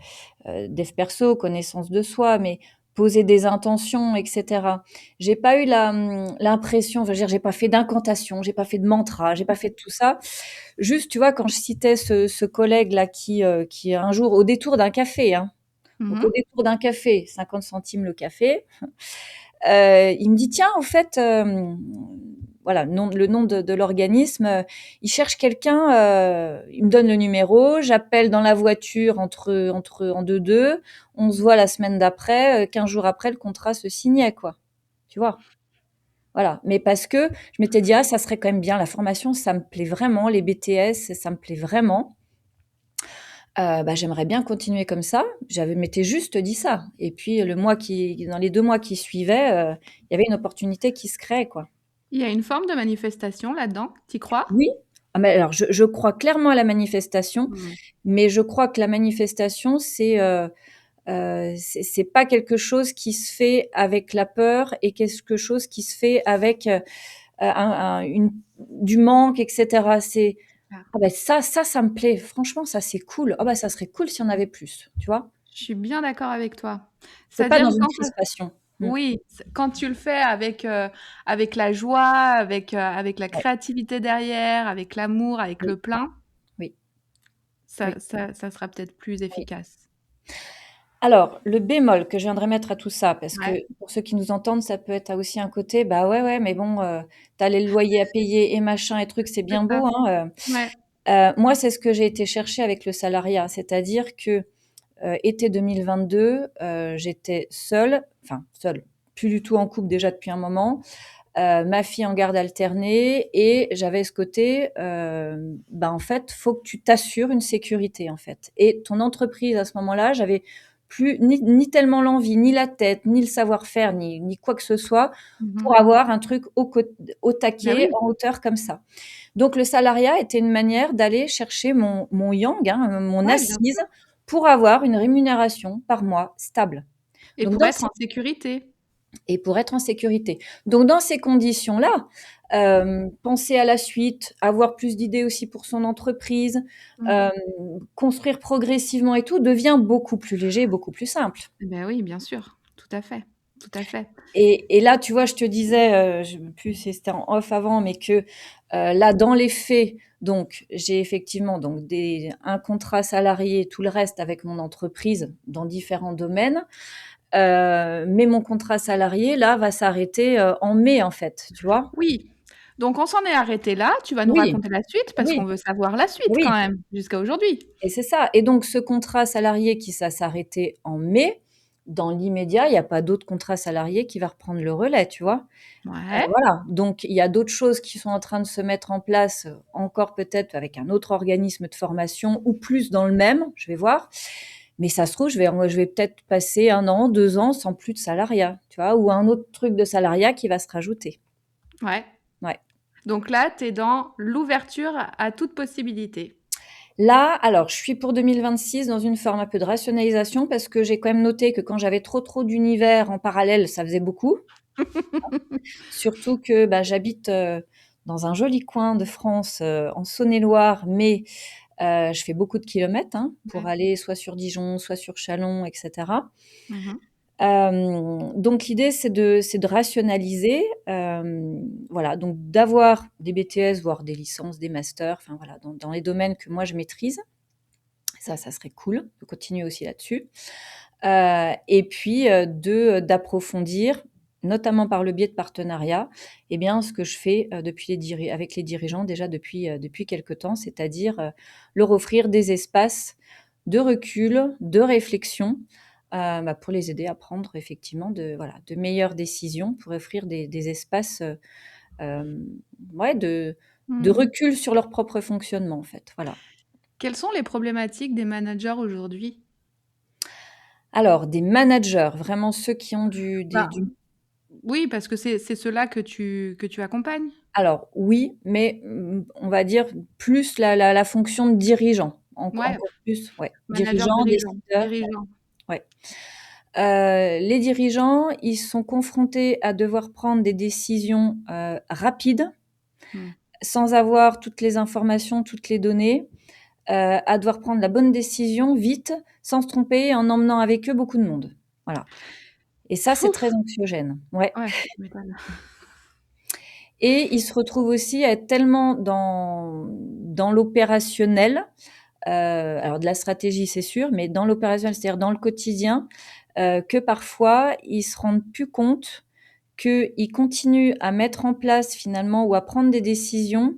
dev perso, connaissance de soi, mais poser des intentions et cetera. J'ai pas eu l'impression, enfin je veux dire, j'ai pas fait d'incantation, j'ai pas fait de mantra, j'ai pas fait de tout ça. Juste, tu vois, quand je citais ce collègue-là qui un jour au détour d'un café, hein, mmh donc mh. au détour d'un café, 50 centimes le café, il me dit: «Tiens, en fait, voilà, le nom de l'organisme. Il cherche quelqu'un, il me donne le numéro, j'appelle dans la voiture en deux, on se voit la semaine d'après, 15 jours après, le contrat se signait, quoi. Tu vois? Voilà, mais parce que je m'étais dit: «Ah, ça serait quand même bien, la formation, ça me plaît vraiment, les BTS, ça me plaît vraiment. Bah, j'aimerais bien continuer comme ça». J'avais m'étais juste dit ça et puis dans les 2 mois qui suivaient, il y avait une opportunité qui se créait, quoi. Il y a une forme de manifestation là-dedans? Tu crois? Oui, ah mais alors je crois clairement à la manifestation, Mmh. mais je crois que la manifestation, c'est pas quelque chose qui se fait avec la peur et quelque chose qui se fait avec, du manque et cetera. Ah, Ah bah, ça me plaît. Franchement, ça, c'est cool. Ah bah, ça serait cool s'il y en avait plus, tu vois? je suis bien d'accord avec toi. C'est pas C'est-à-dire dans une quand crispation. Mmh. oui, quand tu le fais avec la joie, avec la Ouais, créativité derrière, avec l'amour, avec oui, le plein, oui, oui, ça sera peut-être plus oui. efficace. Alors, le bémol que je viendrais mettre à tout ça, parce que Ouais, pour ceux qui nous entendent, ça peut être aussi un côté: «Bah, ouais, ouais, mais bon, tu as les loyers à payer et machin et trucs, c'est c'est bien ça. beau, hein». Ouais. Moi, c'est ce que j'ai été chercher avec le salariat. C'est-à-dire que, été 2022, j'étais seule, enfin seule, plus du tout en couple déjà depuis un moment, ma fille en garde alternée et j'avais ce côté, bah, en fait, faut que tu t'assures une sécurité, en fait et ton entreprise à ce moment-là, j'avais plus ni tellement l'envie, ni la tête, ni le savoir-faire, ni quoi que ce soit Mmh. pour avoir un truc au Bah taquet, oui, en hauteur comme ça. Donc le salariat était une manière d'aller chercher mon yang, hein, mon ouais, bien assise sûr pour avoir une rémunération par mois stable. et Donc pour dans être ces en sécurité. et pour être en sécurité. Donc dans ces conditions-là, penser à la suite, avoir plus d'idées aussi pour son entreprise, Mmh. hem, construire progressivement et tout devient beaucoup plus léger, beaucoup plus simple. Bah oui, bien sûr, tout à fait. Et là, tu vois, je te disais, je sais plus si c'était en off avant, mais que, là, dans les faits, donc j'ai effectivement donc un contrat salarié, tout le reste avec mon entreprise dans différents domaines. Mais mon contrat salarié, là, va s'arrêter, en mai, en fait, tu vois? Oui, donc on s'en est arrêté là. Tu vas nous Oui, raconter la suite parce oui, qu'on veut savoir la suite quand oui même, jusqu'à aujourd'hui. et c'est ça et donc ce contrat salarié qui ça s'arrêter en mai, dans l'immédiat, il y a pas d'autre contrat salarié qui va reprendre le relais, tu vois? Ouais, Voilà, donc il y a d'autres choses qui sont en train de se mettre en place, encore peut-être avec un autre organisme de formation ou plus dans le même, je vais voir. Mais ça se trouve, je vais peut-être passer 1 an, 2 ans sans plus de salariat, tu vois? Ou un autre truc de salariat qui va se rajouter. ouais. Ouais. Donc là, tu es dans l'ouverture à toute possibilité. Là, alors je suis pour 2026 dans une forme un peu de rationalisation parce que j'ai quand même noté que quand j'avais trop d'univers en parallèle, ça faisait beaucoup. Surtout que, bah, j'habite, dans un joli coin de France, en Saône-et-Loire, mais je fais beaucoup de kilomètres, hein, pour Ouais. aller soit sur Dijon, soit sur Châlons et cetera. Mmh. Donc l'idée, c'est de rationaliser, voilà, donc d'avoir des BTS, voire des licences, des masters, enfin voilà, dans les domaines que moi je maîtrise. Ça serait cool de continuer aussi là-dessus. Et puis, d'approfondir, notamment par le biais de partenariats, eh bien, ce que je fais, depuis avec les dirigeants déjà depuis quelque temps, c'est-à-dire, leur offrir des espaces de recul, de réflexion, bah, pour les aider à prendre effectivement de meilleures décisions, pour offrir des espaces, hem, ouais, de Mmh. recul sur leur propre fonctionnement, en fait, voilà. Quelles sont les problématiques des managers aujourd'hui? Alors des managers, vraiment ceux qui ont Bah, du oui, parce que c'est ceux-là que tu accompagnes? alors oui, mais on va dire plus la fonction de dirigeant, Ouais, encore plus, ouais, manager dirigeant, dirigeant, décideur, dirigeant. ouais. Les dirigeants, ils sont confrontés à devoir prendre des décisions, rapides, Mmh. sans avoir toutes les informations, toutes les données, à devoir prendre la bonne décision vite, sans se tromper, en emmenant avec eux beaucoup de monde. Voilà et ça, c'est Ouf! très anxiogène. Ouais. Ouais, tu m'étonnes. Et ils se retrouvent aussi à être tellement dans l'opérationnel, alors de la stratégie, c'est sûr, mais dans l'opérationnel, c'est-à-dire dans le quotidien, que parfois ils se rendent plus compte qu'ils continuent à mettre en place finalement ou à prendre des décisions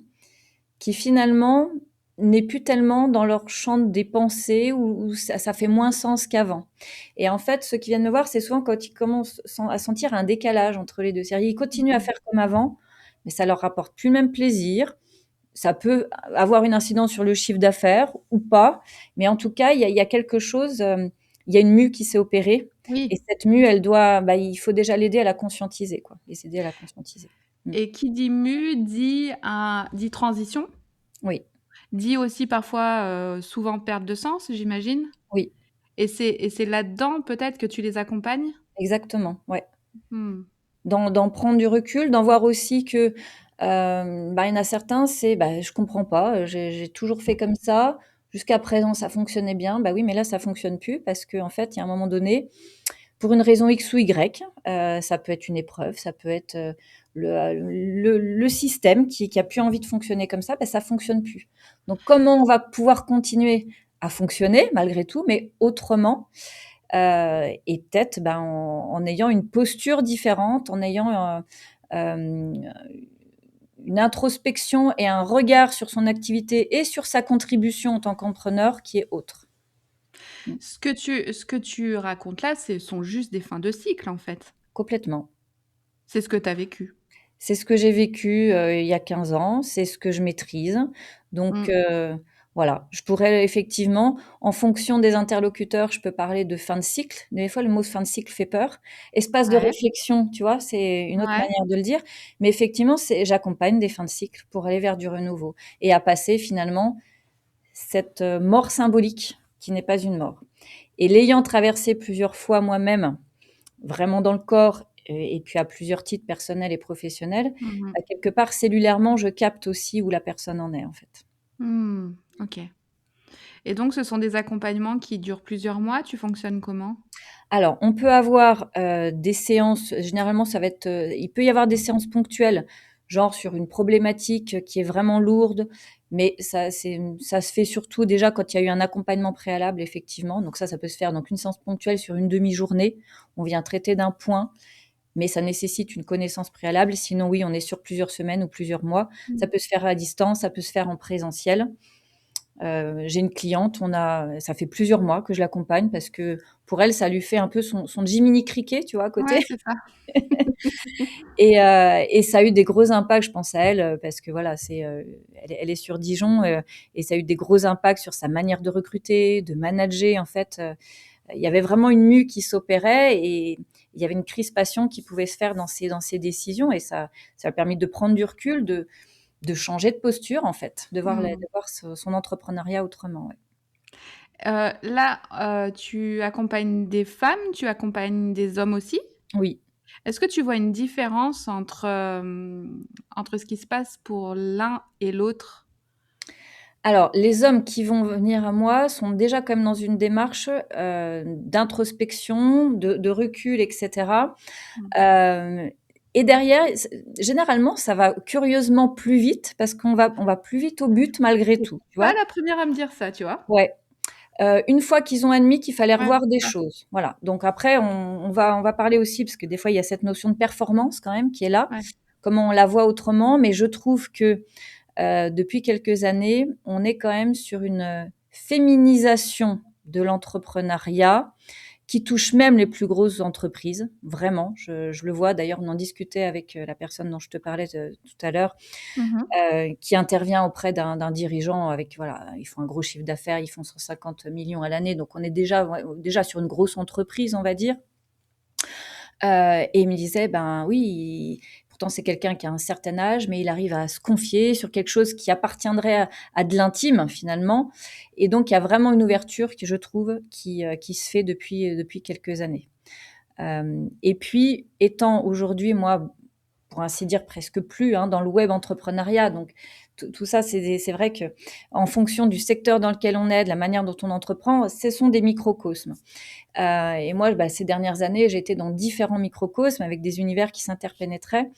qui finalement n'est plus tellement dans leur champ des pensées où ça fait moins sens qu'avant. Et en fait, ceux qui viennent me voir, c'est souvent quand ils commencent à sentir un décalage entre les deux. C'est-à-dire, ils continuent à Mmh. faire comme avant, mais ça leur rapporte plus le même plaisir. Ça peut avoir une incidence sur le chiffre d'affaires ou pas, mais en tout cas, il y a quelque chose, il y a une mue qui s'est opérée et Oui. cette mue, elle doit, il faut déjà l'aider à la conscientiser, quoi, les aider à la conscientiser. Mmh. Et qui dit mue dit transition, Oui, dit aussi parfois, souvent perte de sens, j'imagine? oui, Et c'est là-dedans peut-être que tu les accompagnes? exactement, ouais. Mmh. D'en prendre du recul, d'en voir aussi que, il y en a certains, c'est: «Je comprends pas, j'ai toujours fait comme ça, jusqu'à présent ça fonctionnait bien». Bah oui, mais là ça fonctionne plus parce qu'en fait, il y a un moment donné, pour une raison X ou Y, ça peut être une épreuve, ça peut être, le système qui a plus envie de fonctionner comme ça fonctionne plus. Donc comment on va pouvoir continuer à fonctionner malgré tout, mais autrement? Et peut-être, en ayant une posture différente, en ayant, hem, une introspection et un regard sur son activité et sur sa contribution en tant qu'entrepreneur qui est autre. Mmh, Ce que tu racontes là, ce sont juste des fins de cycle, en fait. complètement. C'est ce que tu as vécu. C'est ce que j'ai vécu, il y a 15 ans, c'est ce que je maîtrise. Donc Mmh. voilà, je pourrais effectivement, en fonction des interlocuteurs, je peux parler de fin de cycle. Des fois, le mot fin de cycle fait peur. Espace de Ouais, réflexion, tu vois? C'est une autre ouais. manière de le dire. Mais effectivement, j'accompagne des fins de cycle pour aller vers du renouveau et à passer finalement cette, mort symbolique qui n'est pas une mort. Et l'ayant traversé plusieurs fois moi-même, vraiment dans le corps et puis à plusieurs titres personnels et professionnels, Mmh mh. quelque part cellulairement, je capte aussi où la personne en est, en fait. Mmh. OK. Et donc ce sont des accompagnements qui durent plusieurs mois? Tu fonctionnes comment? Alors, on peut avoir, des séances, généralement ça va être, il peut y avoir des séances ponctuelles, genre sur une problématique qui est vraiment lourde, mais ça se fait surtout déjà quand il y a eu un accompagnement préalable effectivement, donc ça peut se faire donc une séance ponctuelle sur une demi-journée. On vient traiter d'un point, mais ça nécessite une connaissance préalable. Sinon oui, on est sur plusieurs semaines ou plusieurs mois. Ça Mmh. peut se faire à distance, ça peut se faire en présentiel. J'ai une cliente, ça fait plusieurs mois que je l'accompagne parce que pour elle, ça lui fait un peu son Jiminy Cricket, tu vois, à côté. Ouais, c'est ça. Et ça a eu des gros impacts, je pense à elle, parce que voilà, elle est sur Dijon, et ça a eu des gros impacts sur sa manière de recruter, de manager. En fait, il y avait vraiment une mue qui s'opérait et il y avait une crispation qui pouvait se faire dans ses décisions et ça a permis de prendre du recul, de changer de posture, en fait, Mmh. de voir son entrepreneuriat autrement, ouais. Là, tu accompagnes des femmes, tu accompagnes des hommes aussi? Oui. Est-ce que tu vois une différence entre ce qui se passe pour l'un et l'autre? Alors, les hommes qui vont venir à moi sont déjà quand même dans une démarche, d'introspection, de recul et cetera. Mmh. Hem et derrière, généralement, ça va curieusement plus vite parce qu'on va plus vite au but malgré Tu tout, tu pas vois? la première à me dire ça, tu vois? Ouais, une fois qu'ils ont admis qu'il fallait Ouais, revoir des c'est ça. choses, voilà. Donc après on va parler aussi parce que des fois il y a cette notion de performance quand même qui est là. Ouais. Comment on la voit autrement? Mais je trouve que depuis quelques années, on est quand même sur une, féminisation de l'entrepreneuriat qui touche même les plus grosses entreprises, vraiment. Je le vois d'ailleurs, on en discutait avec, la personne dont je te parlais tout à l'heure, Mmh mh. qui intervient auprès d'un dirigeant avec voilà, ils font un gros chiffre d'affaires, ils font 150 millions à l'année, donc on est déjà ouais, déjà sur une grosse entreprise, on va dire. Et il me disait: «Ben oui, pourtant c'est quelqu'un qui a un certain âge, mais il arrive à se confier sur quelque chose qui appartiendrait à de l'intime finalement». Et donc il y a vraiment une ouverture que je trouve qui se fait depuis quelques années. Et puis étant aujourd'hui moi, pour ainsi dire presque plus, hein, dans le web entrepreneuriat, donc tout ça c'est vrai que en fonction du secteur dans lequel on est, de la manière dont on entreprend, ce sont des microcosmes. Et moi, ces dernières années, j'ai été dans différents microcosmes avec des univers qui s'interpénétraient.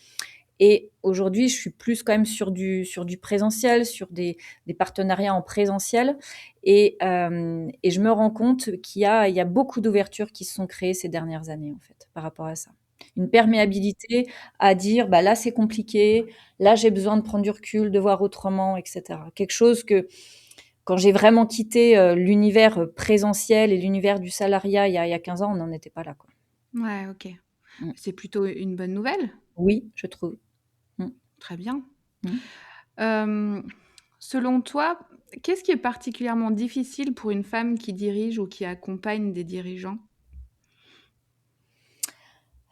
Et aujourd'hui, je suis plus quand même sur du présentiel, sur des partenariats en présentiel. Et je me rends compte qu'il y a beaucoup d'ouvertures qui se sont créées ces dernières années, en fait, par rapport à ça. Une perméabilité à dire, bah là c'est compliqué, là j'ai besoin de prendre du recul, de voir autrement, etc. Quelque chose que quand j'ai vraiment quitté l'univers présentiel et l'univers du salariat il y a 15 ans, on n'en était pas là, quoi. Ouais, OK. Mm. C'est plutôt une bonne nouvelle. Oui, je trouve. Mm, Très bien. mm. Hem, Selon toi, qu'est-ce qui est particulièrement difficile pour une femme qui dirige ou qui accompagne des dirigeants?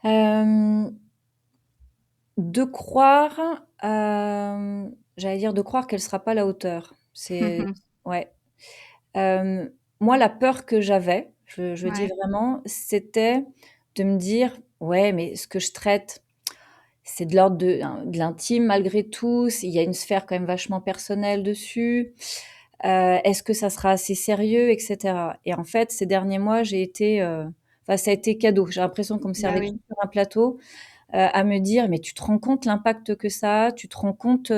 Euh, de croire, j'allais dire de croire qu'elle sera pas à la hauteur. C'est ouais. Euh, Moi, la peur que j'avais, je dis Ouais. vraiment, c'était de me dire, ouais, mais ce que je traite, c'est de l'ordre de l'intime malgré tout. Il y a une sphère quand même vachement personnelle dessus. Est-ce que ça sera assez sérieux, etc. Et en fait, ces derniers mois, enfin, ça a été cadeau. J'ai l'impression qu'on me Bah servait tout oui. sur un plateau, à me dire, mais tu te rends compte l'impact que ça a, tu te rends compte,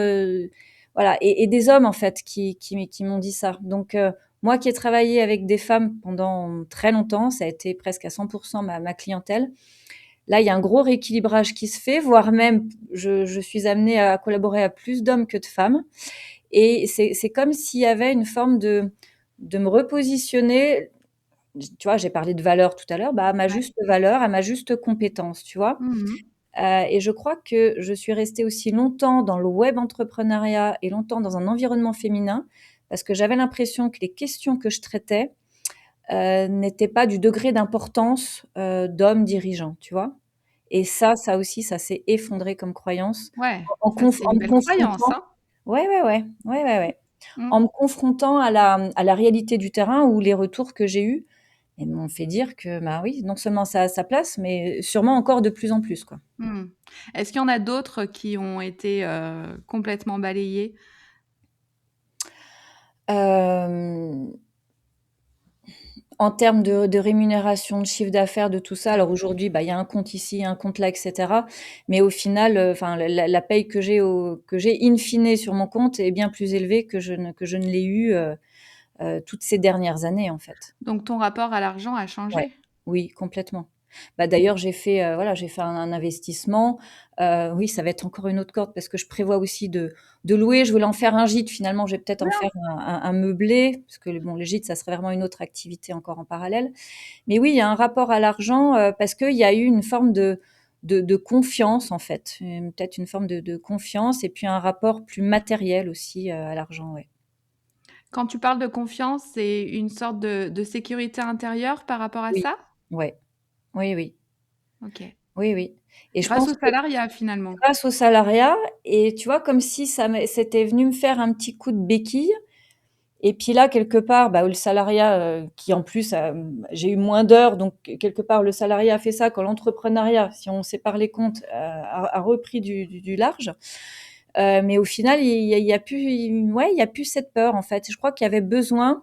voilà. Et des hommes en fait qui m'ont dit ça. Donc moi qui ai travaillé avec des femmes pendant très longtemps, ça a été presque à 100% ma clientèle. Là, il y a un gros rééquilibrage qui se fait, voire même je suis amenée à collaborer à plus d'hommes que de femmes. Et c'est comme s'il y avait une forme de me repositionner. Tu vois, j'ai parlé de valeur tout à l'heure, bah, à ma Ouais. juste valeur, à ma juste compétence, tu vois. Mmh. Et je crois que je suis restée aussi longtemps dans le web entrepreneuriat et longtemps dans un environnement féminin parce que j'avais l'impression que les questions que je traitais n'étaient pas du degré d'importance d'hommes dirigeants, tu vois. Et ça aussi, ça s'est effondré comme croyance Ouais, ça c'est en une me belle croyance, confrontant. hein? Ouais, ouais, ouais, ouais, ouais, ouais. Mmh. En me confrontant à la réalité du terrain où les retours que j'ai eus et m'ont fait dire que, bah oui, non seulement ça a sa place, mais sûrement encore de plus en plus, quoi. Mmh. Est-ce qu'il y en a d'autres qui ont été, complètement balayés? Hem, En termes de rémunération, de chiffre d'affaires, de tout ça, alors aujourd'hui, bah, il y a un compte ici, un compte là, et cetera. Mais au final, enfin, la paye que j'ai in fine sur mon compte est bien plus élevée que je ne l'ai eu, toutes ces dernières années, en fait. Donc ton rapport à l'argent a Ouais, changé? oui, complètement. Bah, d'ailleurs, voilà, j'ai fait un investissement. Oui, ça va être encore une autre corde parce que je prévois aussi de louer. Je voulais en faire un gîte. Finalement, je vais peut-être en Bien. faire un meublé parce que bon, le gîte, ça serait vraiment une autre activité encore en parallèle. Mais oui, il y a un rapport à l'argent parce qu'il y a eu une forme de confiance, en fait. Peut-être une forme de confiance et puis un rapport plus matériel aussi à l'argent, ouais. Quand tu parles de confiance, c'est une sorte de sécurité intérieure par rapport à Oui, ça? ouais. Oui, oui. OK. Oui, oui. Et je Grâce pense au que salariat finalement? grâce au salariat et tu vois, comme si c'était venu me faire un petit coup de béquille et puis là, quelque part, bah, le salariat, qui en plus, j'ai eu moins d'heures donc quelque part, le salariat a fait ça quand l'entrepreneuriat, si on sépare les comptes, a repris du large. Mais au final, il y a plus ouais, il y a plus cette peur, en fait. Je crois qu'il y avait besoin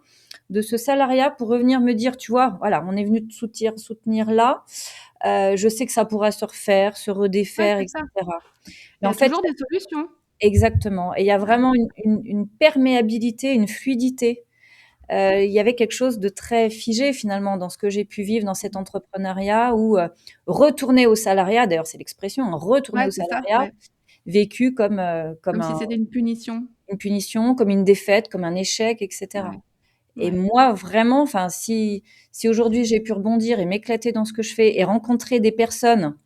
de ce salariat pour revenir me dire: «Tu vois, voilà, on est venu te soutenir là, je sais que ça pourra se refaire, se Ouais, redéfaire c'est et ça. cetera». Il Mais y en a fait, toujours des solutions. exactement. Et il y a Ouais. vraiment une perméabilité, une fluidité. Il y avait quelque chose de très figé finalement dans ce que j'ai pu vivre dans cet entrepreneuriat où retourner au salariat, d'ailleurs c'est l'expression, hein, retourner Ouais, au c'est ça, salariat, ouais. vécu comme Comme si c'était une punition. une punition, comme une défaite, comme un échec, etc. Ouais, Et ouais. moi vraiment, enfin si aujourd'hui j'ai pu rebondir et m'éclater dans ce que je fais et rencontrer des personnes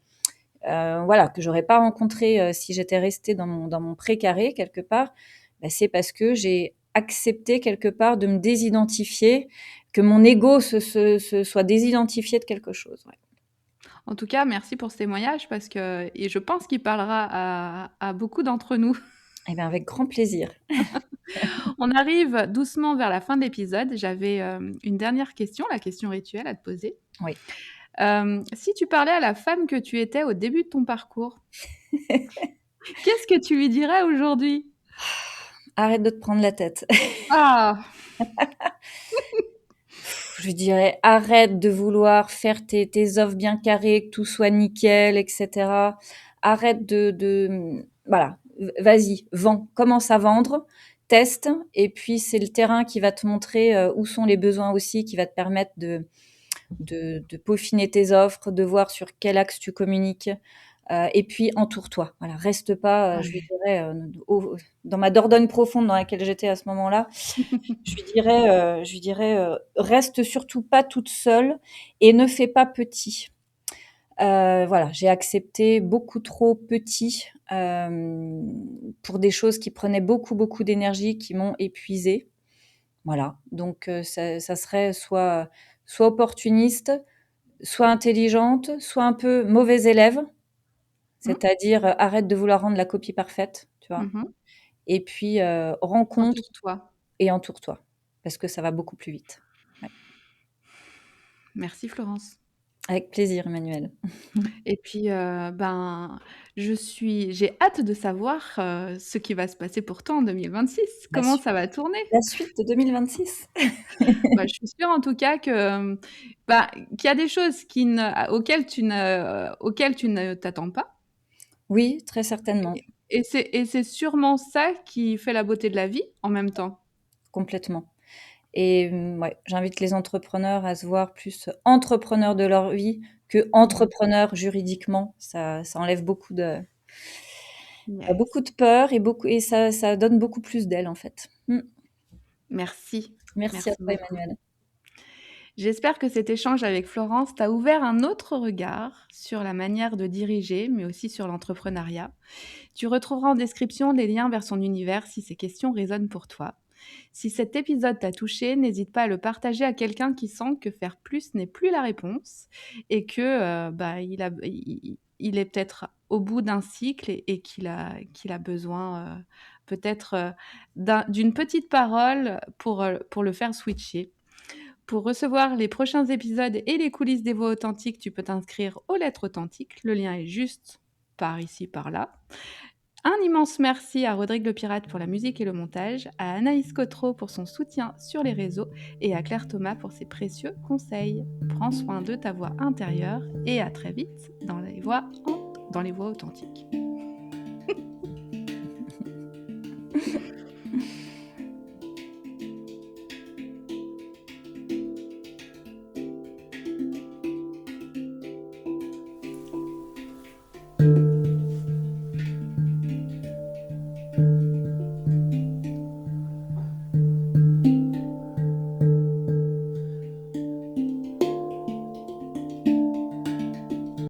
voilà, que j'aurais pas rencontré si j'étais restée dans mon précaré quelque part, bah, c'est parce que j'ai accepté quelque part de me désidentifier, que mon ego se soit désidentifié de quelque chose. Ouais. En tout cas, merci pour ce témoignage parce que et je pense qu'il parlera à beaucoup d'entre nous. Eh bien, avec grand plaisir. On arrive doucement vers la fin de l'épisode. J'avais, une dernière question, la question rituelle à te poser. Oui. Si tu parlais à la femme que tu étais au début de ton parcours, qu'est-ce que tu lui dirais aujourd'hui? Arrête de te prendre la tête. Ah! Je dirais arrête de vouloir faire tes offres bien carrées, que tout soit nickel, etc. Arrête voilà, vas-y, vends, commence à vendre, teste, et puis c'est le terrain qui va te montrer où sont les besoins aussi, qui va te permettre de peaufiner tes offres, de voir sur quel axe tu communiques. Et puis entoure-toi. Voilà, reste pas, je lui Ouais. dirais, dans ma Dordogne profonde dans laquelle j'étais à ce moment-là, je lui dirais, reste surtout pas toute seule et ne fais pas petit. Voilà, j'ai accepté beaucoup trop petit, pour des choses qui prenaient beaucoup, beaucoup d'énergie, qui m'ont épuisée. Voilà, donc ça serait soit opportuniste, soit intelligente, soit un peu mauvais élève, Mmh. c'est-à-dire, arrête de vouloir rendre la copie parfaite, tu vois? Mmh. Et puis, rencontre Entoure-toi. et entoure-toi, parce que ça va beaucoup plus vite. Ouais. Merci Florence. Avec plaisir, Emmanuel. Et puis, ben, j'ai hâte de savoir, ce qui va se passer pour toi en 2026. La Comment suite ça va tourner? la suite de 2026. Bah, je suis sûre en tout cas que, bah, qu'il y a des choses auxquelles tu ne t'attends pas Oui, très certainement, et c'est sûrement ça qui fait la beauté de la vie en même temps. complètement. Et ouais, j'invite les entrepreneurs à se voir plus entrepreneurs de leur vie que Mmh. entrepreneurs juridiquement. Ça enlève beaucoup Yes. de peur et ça donne beaucoup plus d'ailes, en fait. Merci. Merci à Merci toi, beaucoup. Emmanuel. J'espère que cet échange avec Florence t'a ouvert un autre regard sur la manière de diriger, mais aussi sur l'entrepreneuriat. Tu retrouveras en description les liens vers son univers si ces questions résonnent pour toi. Si cet épisode t'a touché, n'hésite pas à le partager à quelqu'un qui sent que faire plus n'est plus la réponse et que bah, il est peut-être au bout d'un cycle et qu'il a besoin peut-être d'une petite parole pour le faire switcher. Pour recevoir les prochains épisodes et les coulisses des voix authentiques, tu peux t'inscrire aux lettres authentiques. Le lien est juste par ici, par là. Un immense merci à Rodrigue le Pirate pour la musique et le montage, à Anaïs Cotreau pour son soutien sur les réseaux et à Claire Thomas pour ses précieux conseils. Prends soin de ta voix intérieure et à très vite dans les voix authentiques.